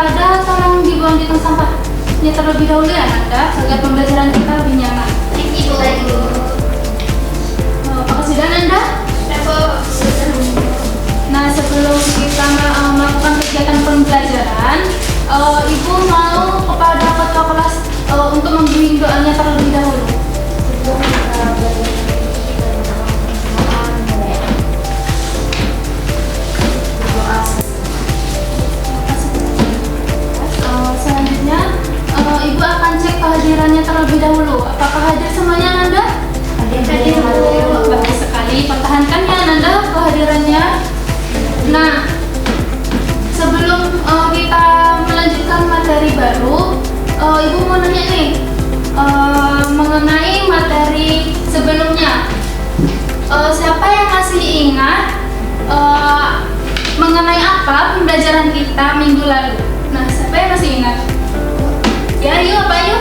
ada, tolong dibuang di tong sampahnya terlebih dahulu ya Nanda, agar pembelajaran kita lebih nyaman. Ibu lagi. Apakah sudah Nanda? Nah, sebelum kita melakukan kegiatan pembelajaran, Ibu mau kepada ketua kelas untuk membimbing doanya terlebih dahulu. Selanjutnya, Ibu akan cek kehadirannya terlebih dahulu. Apakah hadir semuanya Nanda? Hadir. Bagus sekali. Pertahankan ya Nanda kehadirannya. Nah, sebelum kita melanjutkan materi baru, Ibu mau nanya nih mengenai materi sebelumnya. Siapa yang masih ingat mengenai apa pembelajaran kita minggu lalu? Nah, siapa yang masih ingat? Ya, Ayu, apa Ayu?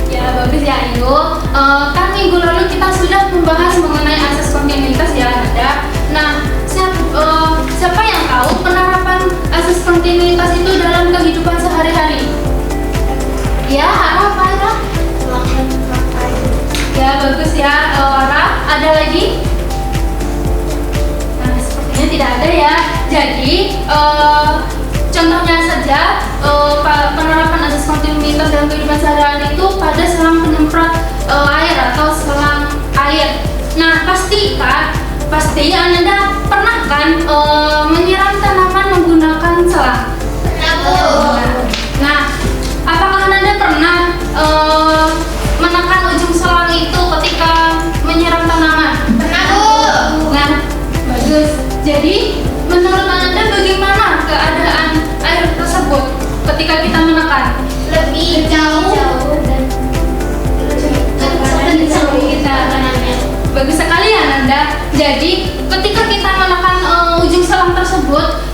Ya, bagus ya Ayu. Kan minggu lalu kita sudah membahas mengenai asas kontinuitas ya Nanda. Nah, siapa yang tahu penerapan asas kontinuitas itu dalam kehidupan sehari-hari? Ya, apa Ara? Ya, bagus ya Ara. Ada lagi? Nah, sepertinya tidak ada ya. Jadi, contohnya saja penerapan asas kontinuitas dalam kehidupan sehari-hari itu pada selang penyemprot air atau selang air. Nah, pasti Anda pernah kan menyiram tanaman menggunakan selang? Pernah, Bu. Nah, apakah Anda pernah menekan ujung selang itu ketika menyiram tanaman? Pernah, Bu. Nah, bagus. Jadi, menurut Anda bagaimana keadaan air tersebut ketika kita menekan? Lebih jauh dan kencang kita tenangnya. Bagus sekali ya Nanda. Jadi ketika kita menekan ujung selang tersebut,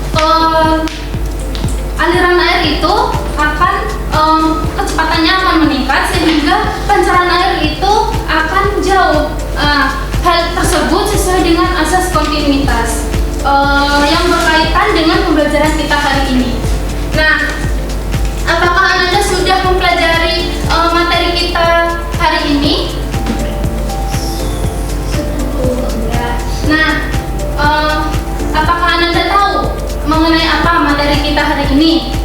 aliran air itu akan kecepatannya akan meningkat sehingga pancaran air itu akan jauh. Hal tersebut sesuai dengan asas kontinuitas yang berkaitan dengan pembelajaran kita hari ini. Nah, apakah Anda sudah mempelajari materi kita hari ini? Nah, apakah Anda tahu mengenai apa materi kita hari ini?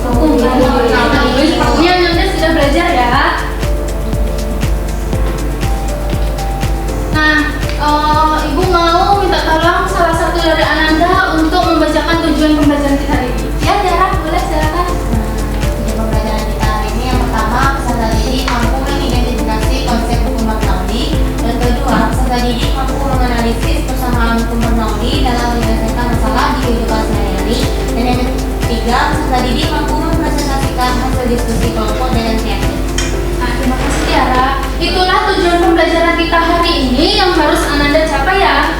Sepertinya Anda sudah belajar ya. Nah, Ibu mau minta tolong salah satu dari Ananda untuk membacakan tujuan pembelajaran kita hari ini. Ya, Tiara, boleh silakan. Tujuan pembelajaran kita hari ini yang pertama, peserta didik mampu mengidentifikasi konsep hukum Bernoulli. Yang kedua, peserta didik mampu menganalisis persamaan hukum Bernoulli dalam menyelesaikan masalah di kehidupan sehari-hari. Dan yang ketiga, peserta didik mampu mempresentasikan hasil diskusi kelompok dengan kreatif. Nah, terima kasih Tiara. Itulah tujuan pembelajaran kita hari ini yang harus Ananda capai ya.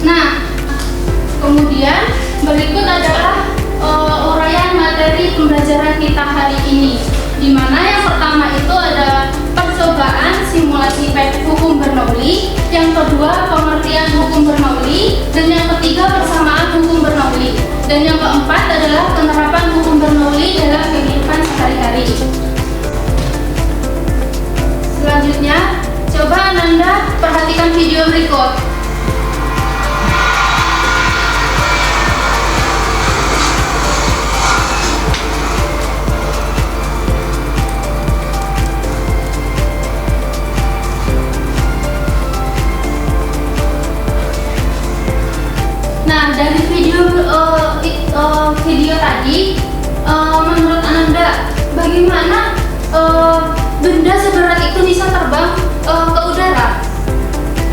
Nah, kemudian berikut adalah uraian materi pembelajaran kita hari ini. Di mana yang pertama itu ada percobaan simulasi hukum Bernoulli, yang kedua pengertian hukum Bernoulli, dan yang ketiga persamaan hukum Bernoulli, dan yang keempat adalah penerapan hukum Bernoulli dalam kehidupan sehari-hari. Selanjutnya, coba Ananda perhatikan video berikut. Nah, dari video tadi, menurut Ananda, bagaimana benda seberat itu bisa terbang ke udara?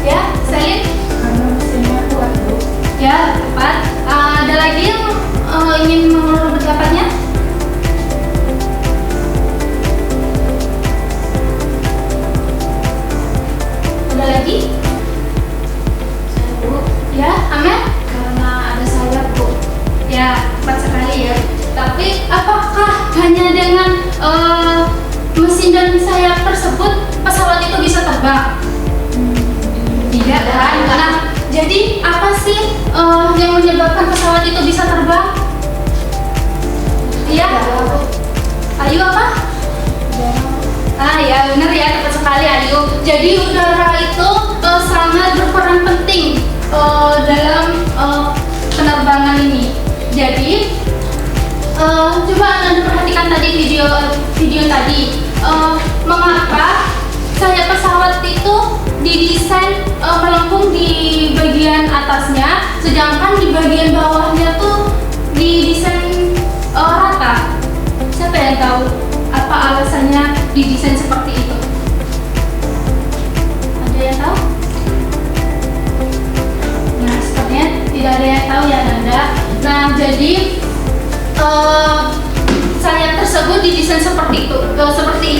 Ya, Selin? Karena mesinnya kuat, Bu. Ya, tepat. Ada lagi yang ingin mengulang pendapatnya? Ada lagi? Bu, Ya, Amel? karena ada sayap, Bu. Ya, tepat sekali ya. Tapi apakah hanya dengan mesin dan sayap tersebut pesawat itu bisa terbang? Tidak kan? Nah, jadi apa sih yang menyebabkan pesawat pesawat itu bisa terbang? Iya. Ayu apa? Ah ya benar ya, tepat sekali Ayu. Jadi udara itu sangat berperan penting dalam penerbangan ini. Jadi coba Anda perhatikan tadi video tadi. Mengapa sayap pesawat itu didesain melengkung di bagian atasnya, sedangkan di bagian bawahnya tuh didesain rata? Siapa yang tahu apa alasannya didesain seperti itu? Ada yang tahu? Nah, sepertinya tidak ada yang tahu ya Nanda. Nah, jadi sayap tersebut didesain seperti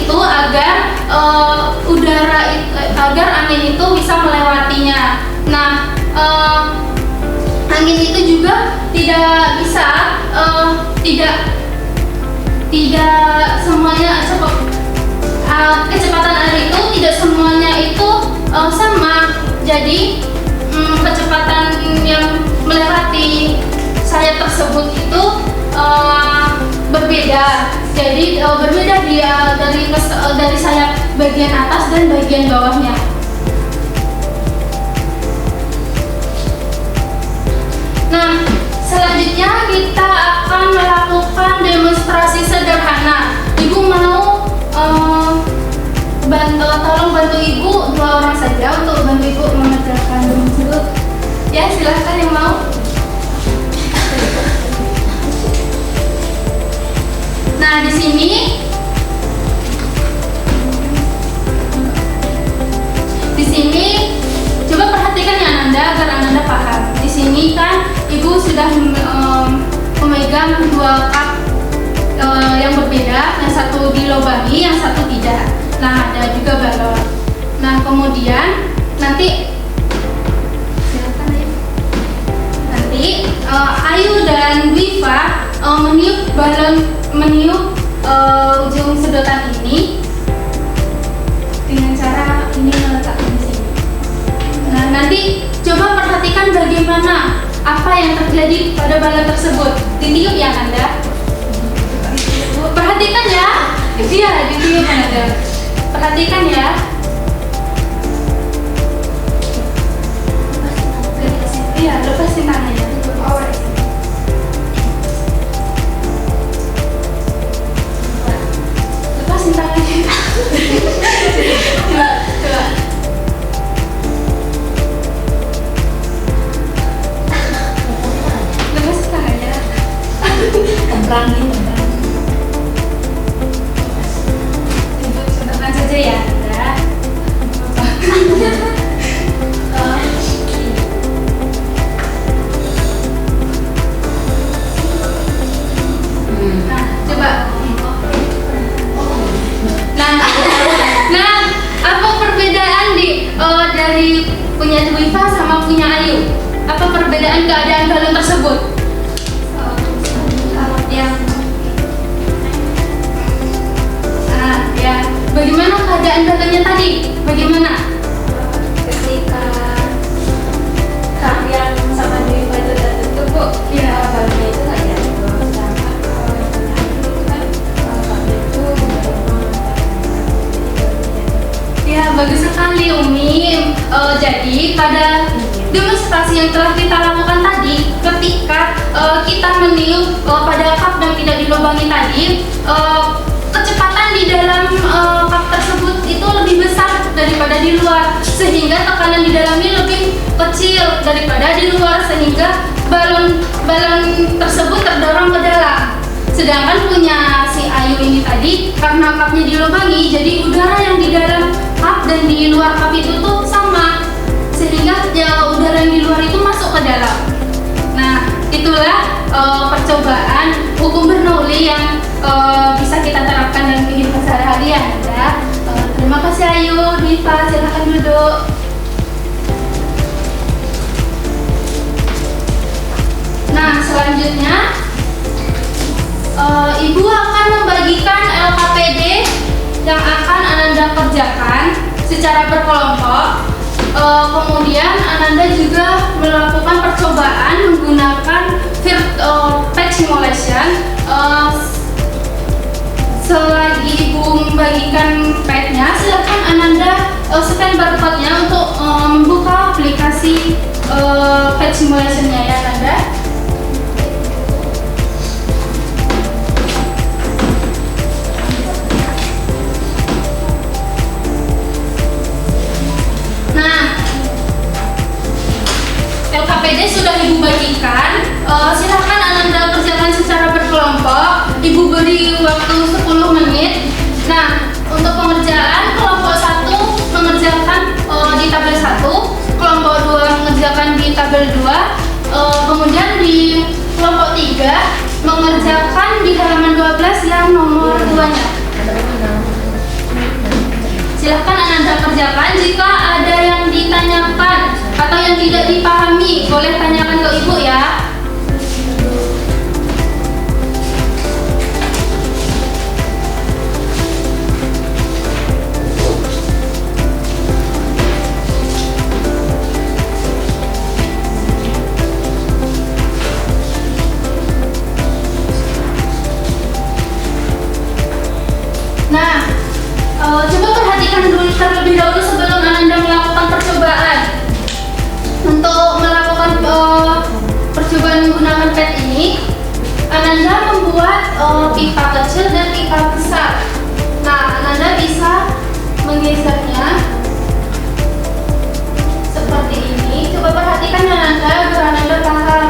itu agar agar angin itu bisa melewatinya. Nah, angin itu juga tidak bisa tidak semuanya kecepatan air itu tidak semuanya itu sama. Jadi kecepatan yang melewati sayap tersebut itu berbeda. Jadi berbeda dia dari sayap bagian atas dan bagian bawahnya. Nah, selanjutnya kita akan melakukan demonstrasi sederhana. Ibu mau tolong bantu Ibu 2 orang saja untuk bantu Ibu mengerjakan dulu. Ya, silahkan yang mau. Nah, di sini coba perhatikan ya Ananda agar Ananda paham. Di sini kan Ibu sudah memegang 2 cup yang berbeda, yang satu dilobangi, yang satu tidak. Nah, ada juga balon. Nah, kemudian nanti silakan Ayu. Nanti Ayu dan Wifa meniup ujung sedotan ini dengan cara ini meletakkan di sini. Nah, nanti coba perhatikan bagaimana apa yang terjadi pada balon tersebut. Ditiup ya Anda. Perhatikan ya. Iya, ditiup Anda. Perhatikan ya. Iya, lepasin tangannya. Lepasin tangannya. Coba. Lepasin tangannya. Tembang. Sebutkan saja ya. Nah, coba. Nah, apa perbedaan dari punya Wifa sama punya Ayu? Apa perbedaan keadaan balon tersebut? Ya. Ya. Bagaimana keadaan balonnya tadi? Bagaimana? Ketika yang sama di baju tertutup, Bu, Iya. balonnya itu nggak jadi sedangkan kalau yang punya itu kan balon itu Ya, bagus sekali Umi. Jadi pada demonstrasi yang telah kita lakukan tadi, ketika kita meniup pada cup yang tidak dilubangi tadi, kecepatan di dalam cup tersebut itu lebih besar daripada di luar, sehingga tekanan di dalamnya lebih kecil daripada di luar, sehingga balon tersebut terdorong ke dalam. Sedangkan punya si Ayu ini tadi, karena cupnya dilubangi, jadi udara yang di dalam cup dan di luar cup itu tuh sama, sehingga udara yang di luar itu masuk ke dalam. Nah, itulah percobaan hukum Bernoulli yang bisa kita terapkan dalam kehidupan sehari-hari ya. Terima kasih Ayu, Wifa, silakan duduk. Nah, selanjutnya Ibu akan membagikan LKPD yang akan Ananda kerjakan secara berkelompok. Kemudian Ananda juga melakukan percobaan menggunakan simulation, selagi ibu membagikan pad-nya, silakan Ananda scan barcode-nya untuk membuka aplikasi pad simulation-nya ya Ananda. Nah, LKPD sudah ibu bagikan, silakan Ananda kerjakan secara berkelompok. Ibu beri waktu 10 menit. Nah, untuk pengerjaan kelompok 1 mengerjakan di tabel 1, kelompok 2 mengerjakan di tabel 2, kemudian di kelompok 3 mengerjakan di halaman 12 yang nomor 2-nya. Silahkan Ananda kerjakan. Jika ada yang ditanyakan atau yang tidak dipahami, boleh tanyakan ke ibu ya. Nah, coba perhatikan dulu terlebih dahulu sebelum Ananda melakukan percobaan. Untuk melakukan percobaan menggunakan pad ini, Ananda membuat pipa kecil dan pipa besar. Nah, Ananda bisa menggesernya seperti ini. Coba perhatikan Ananda agar Ananda paham.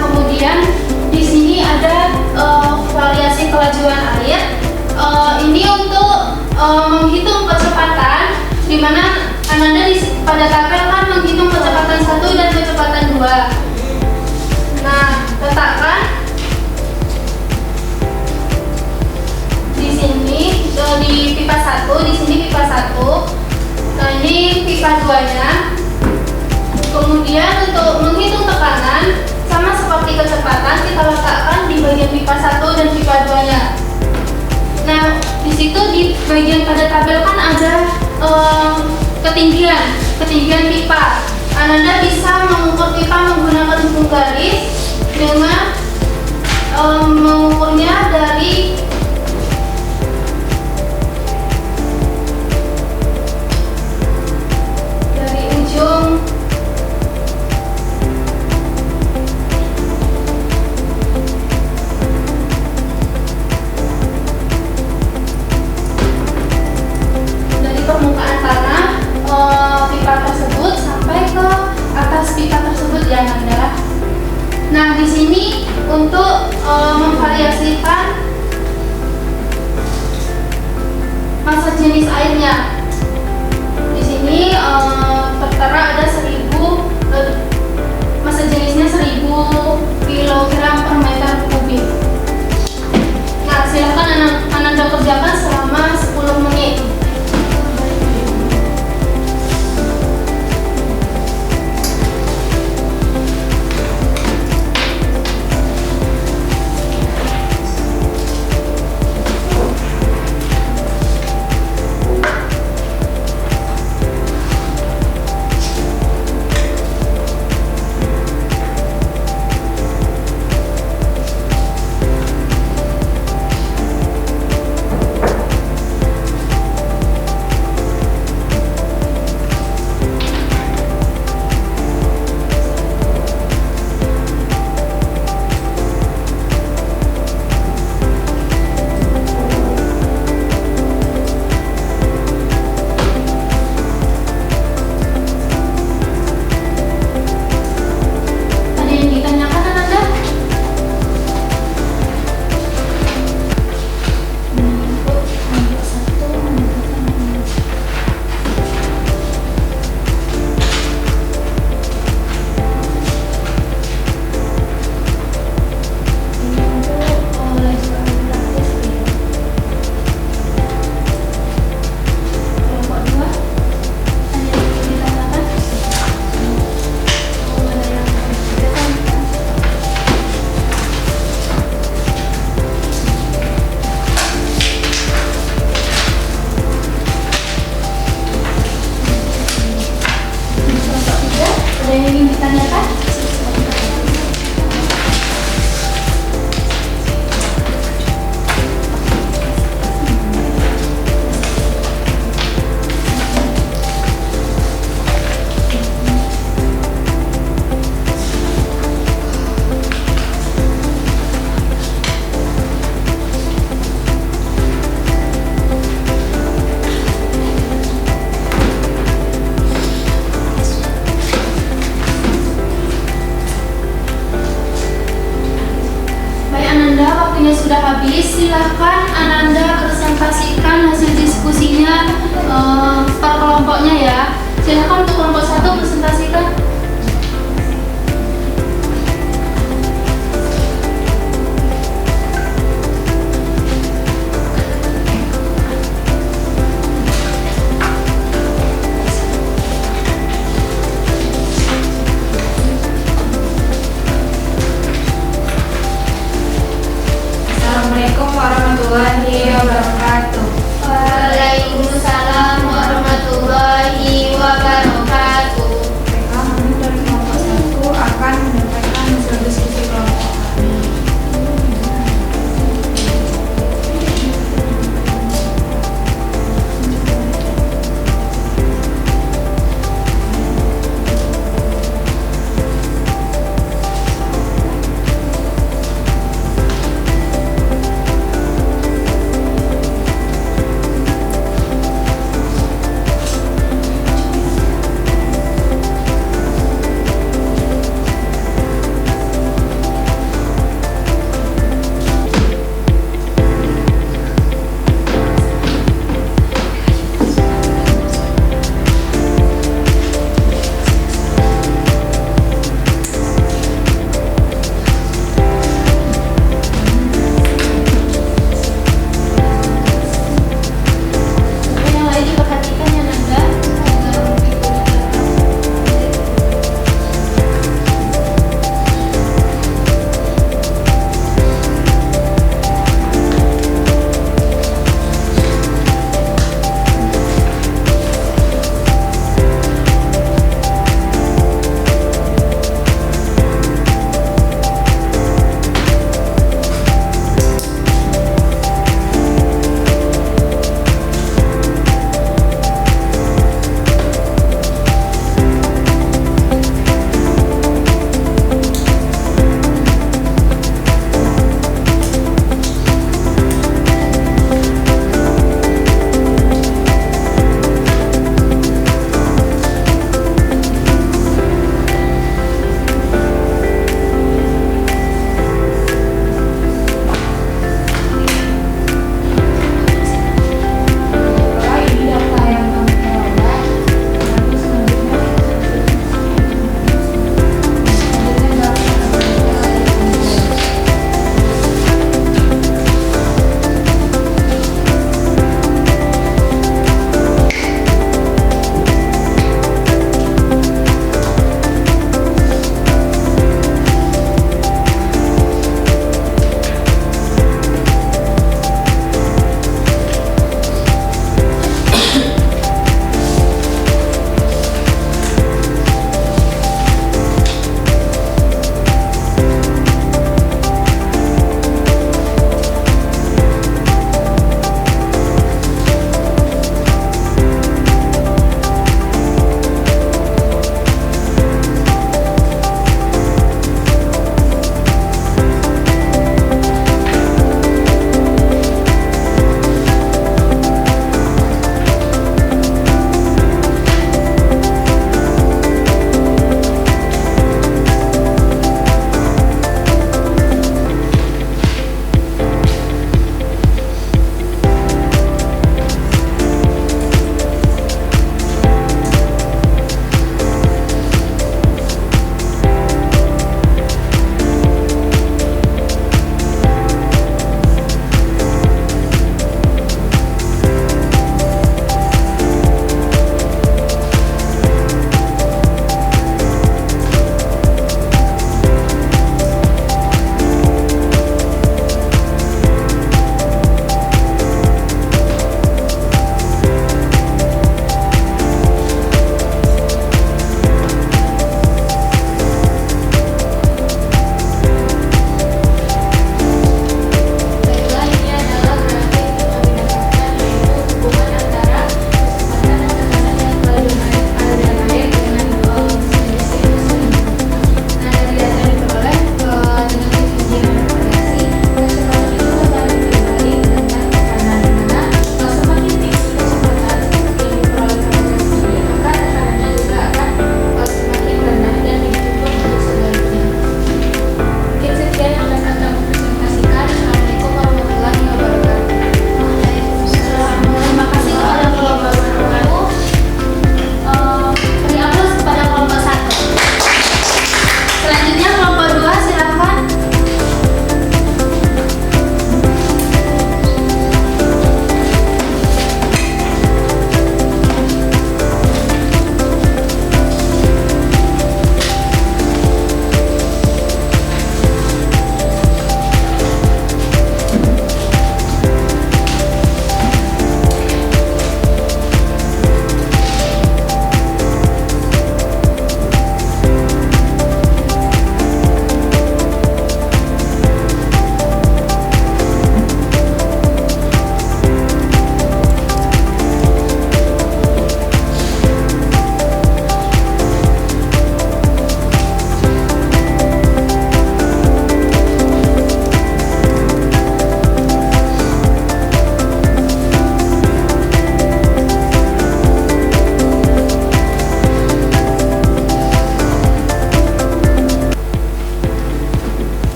Kemudian di sini ada variasi kelajuan air. Ini untuk menghitung kecepatan, di mana Ananda pada tabel kan menghitung kecepatan 1 dan kecepatan 2. Nah, letakkan di sini di pipa 1, di sini pipa 1. Nah, ini pipa 2-nya. Kemudian untuk menghitung tekanan sama seperti kecepatan, kita letakkan di bagian pipa 1 dan pipa 2-nya. Nah, di situ di bagian pada tabel kan ada ketinggian pipa. Ananda bisa mengukur pipa menggunakan ujung garis dengan mengukurnya dari ujung permukaan tanah pipa tersebut sampai ke atas pipa tersebut ya Ananda. Nah, di sini untuk memvariasikan massa jenis airnya. Di sini tertera ada 1000 massa jenisnya 1000 kg per meter kubik. Nah, silakan Ananda kerjakan selama 10 menit. sudah habis, silahkan Ananda presentasikan hasil diskusinya per kelompoknya ya. Silahkan untuk kelompok 1 presentasikan. Assalamualaikum warahmatullahi wabarakatuh. Waalaikumsalam warahmatullahi wabarakatuh. Kami dari kelompok 1 akan menyampaikan hasil diskusi kelompok kami.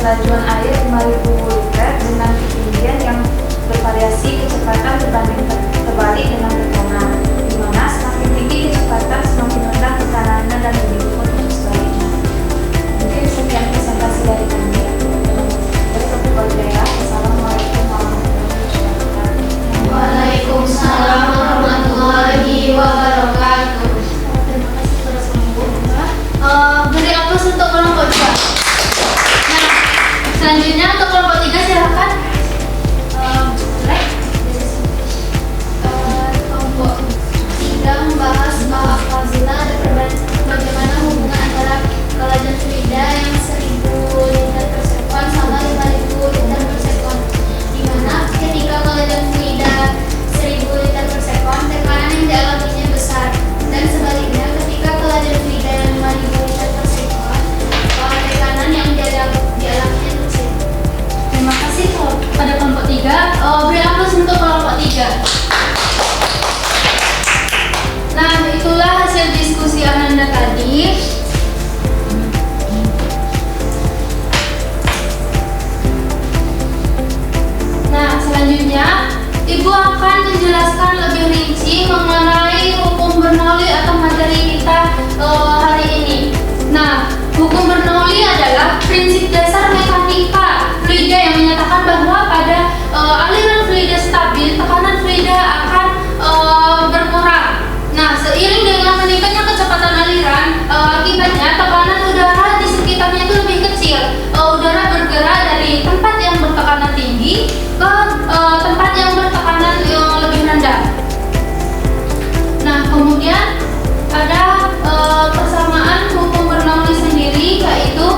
kelajuan air 5.000 liter dengan ketinggian yang bervariasi kecepatan berbanding terbalik dengan tekanan, di mana semakin tinggi kecepatan semakin rendah tekanannya dan begitu pun untuk sebaliknya. Mungkin sekian presentasi dari kami. Assalamualaikum warahmatullahi wabarakatuh. Waalaikumsalam warahmatullahi wabarakatuh. Terima kasih kepada semua. Beri aplaus untuk kelompok 2. Nah, selanjutnya untuk kelompok 3 silakan. Kelompok 3 membahas bahwa apabila ada bagaimana hubungan antara kelajuan fluida yang 1000 liter per sekon sama 5.000 liter per sekon, di mana ketika kelajuan fluida 1000 liter per sekon tekanan yang dialaminya besar, dan sebaliknya ketika kelajuan fluida yang 5.000 liter per sekon tekanan yang dialaminya kecil. Terima kasih pada kelompok 3. Beri aplaus untuk kelompok 3. Nah, itulah hasil diskusi Ananda tadi. Nah, selanjutnya Ibu akan menjelaskan lebih rinci mengenai hukum Bernoulli atau materi kita hari ini. Nah, hukum Bernoulli adalah prinsip dasar mekanika fluida yang menyatakan bahwa pada aliran fluida stabil, tekanan fluida akan berkurang. Nah, seiring dengan meningkatnya kecepatan aliran, akibatnya tekanan udara di sekitarnya itu lebih kecil. Udara bergerak dari tempat yang bertekanan tinggi ke tempat yang bertekanan lebih rendah. Nah, kemudian ada persamaan hukum Bernoulli sendiri, yaitu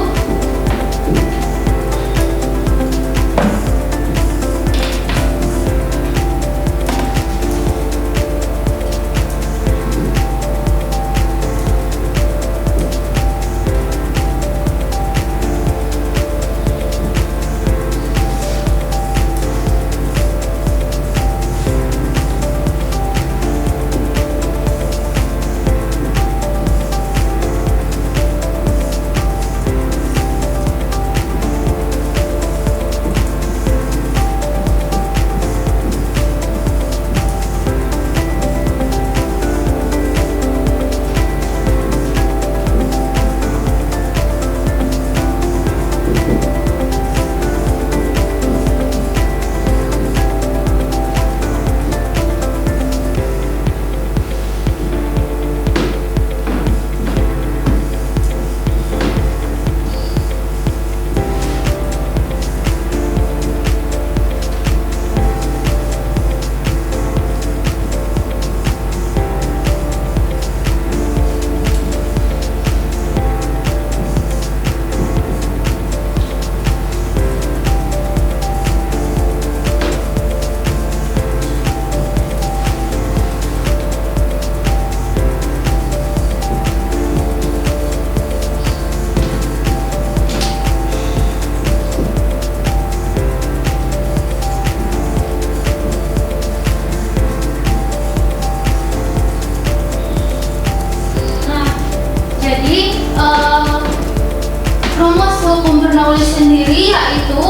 rumus hukum Bernoulli sendiri yaitu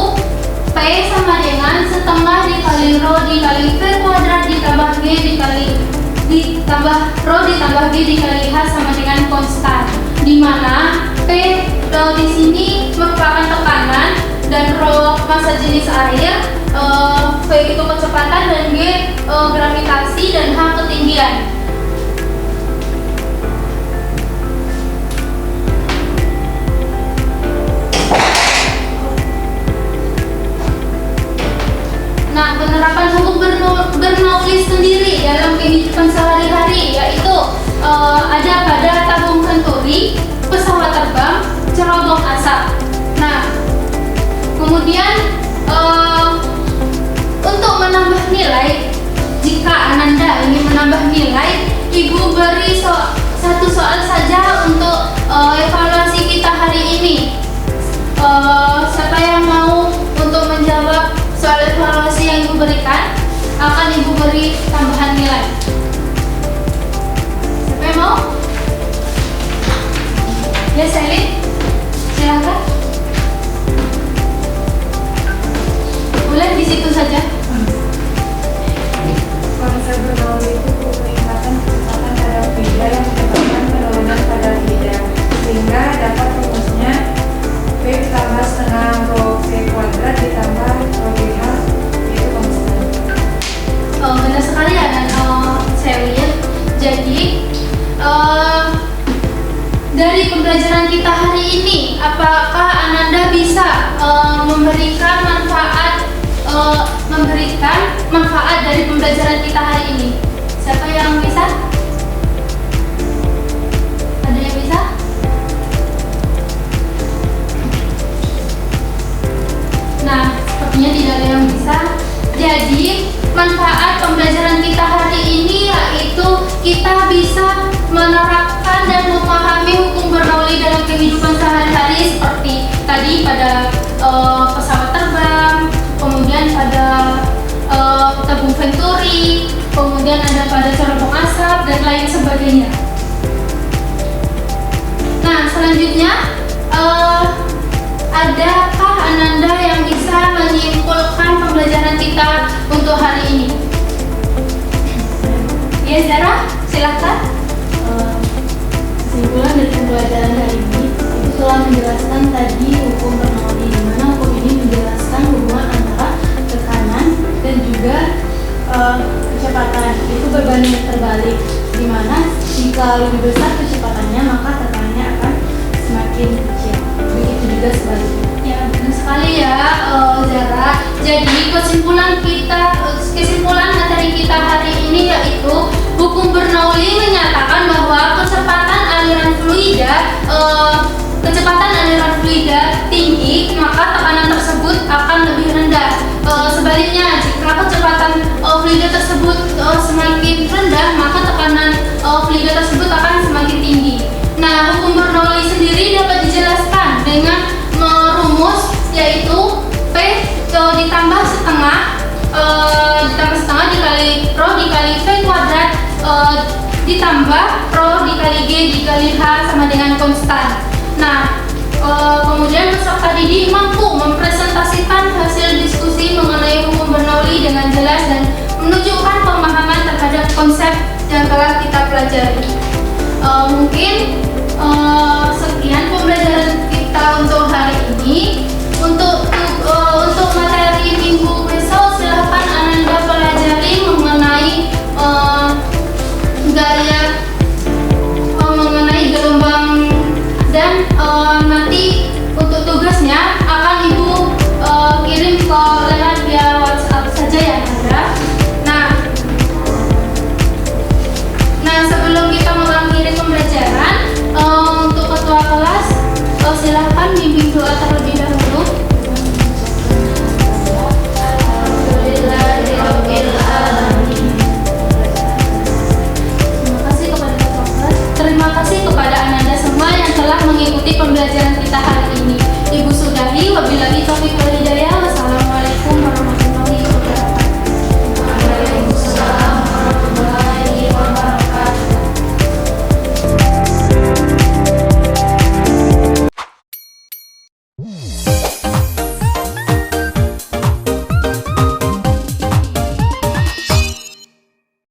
P sama dengan setengah dikali rho dikali V kuadrat ditambah G ditambah rho ditambah G dikali H sama dengan konstan, di mana P di sini merupakan tekanan dan rho massa jenis air, V itu kecepatan dan G gravitasi dan H ketinggian. Nah, penerapan hukum Bernoulli sendiri dalam kehidupan sehari-hari yaitu ada pada tabung venturi, pesawat terbang, cerobong asap. Nah, kemudian untuk menambah nilai, jika Ananda ingin menambah nilai, Ibu beri satu soal saja untuk evaluasi kita hari ini. Siapa yang mau untuk menjawab soal evaluasi yang Ibu berikan, akan Ibu beri tambahan nilai. Siapa yang mau? Ya, Selin, silakan. saja. Konsep Bernoulli itu peningkatan kecepatan pada fluida yang menyebabkan penurunan pada fluida, sehingga dapat rumusnya V ditambah setengah rho V kuadrat ditambah rho GH itu konstan. Benar sekali ya, dan Selin. Jadi dari pembelajaran kita hari ini, apakah Ananda bisa memberikan manfaat dari pembelajaran kita hari ini? Siapa yang bisa? Ada yang bisa? Nah, sepertinya tidak ada yang bisa. Jadi, manfaat pembelajaran kita hari ini yaitu kita bisa menerapkan dan memahami hukum Bernoulli dalam kehidupan sehari-hari, seperti tadi pada pesawat terbang, kemudian pada tabung Venturi, kemudian ada pada cerobong asap dan lain sebagainya. Nah, selanjutnya adakah Ananda yang bisa menyimpulkan pembelajaran kita untuk hari ini? Ya, Zara, silakan. Kesimpulan dari pembelajaran hari ini itu telah menjelaskan tadi hukum Bernoulli, di mana hukum ini menjelaskan hubungan antara tekanan dan juga kecepatan itu berbanding terbalik, di mana jika lebih besar kecepatannya maka tekanannya akan semakin kecil. Begitu juga sebaliknya. Ya, benar sekali ya, Zara. Jadi kesimpulan materi kita hari ini yaitu hukum Bernoulli menyatakan bahwa kecepatan aliran fluida tinggi, maka tekanan tersebut akan lebih rendah. Sebaliknya, jika kecepatan fluida tersebut semakin rendah, maka tekanan fluida tersebut akan semakin tinggi. Nah, hukum Bernoulli sendiri dapat dijelaskan dengan merumus, yaitu P ditambah setengah dikali rho dikali V kuadrat ditambah rho dikali G dikali H sama dengan konstan. Nah, kemudian peserta didik mampu mempresentasikan hasil diskusi mengenai hukum Bernoulli dengan jelas dan menunjukkan pemahaman terhadap konsep yang telah kita pelajari.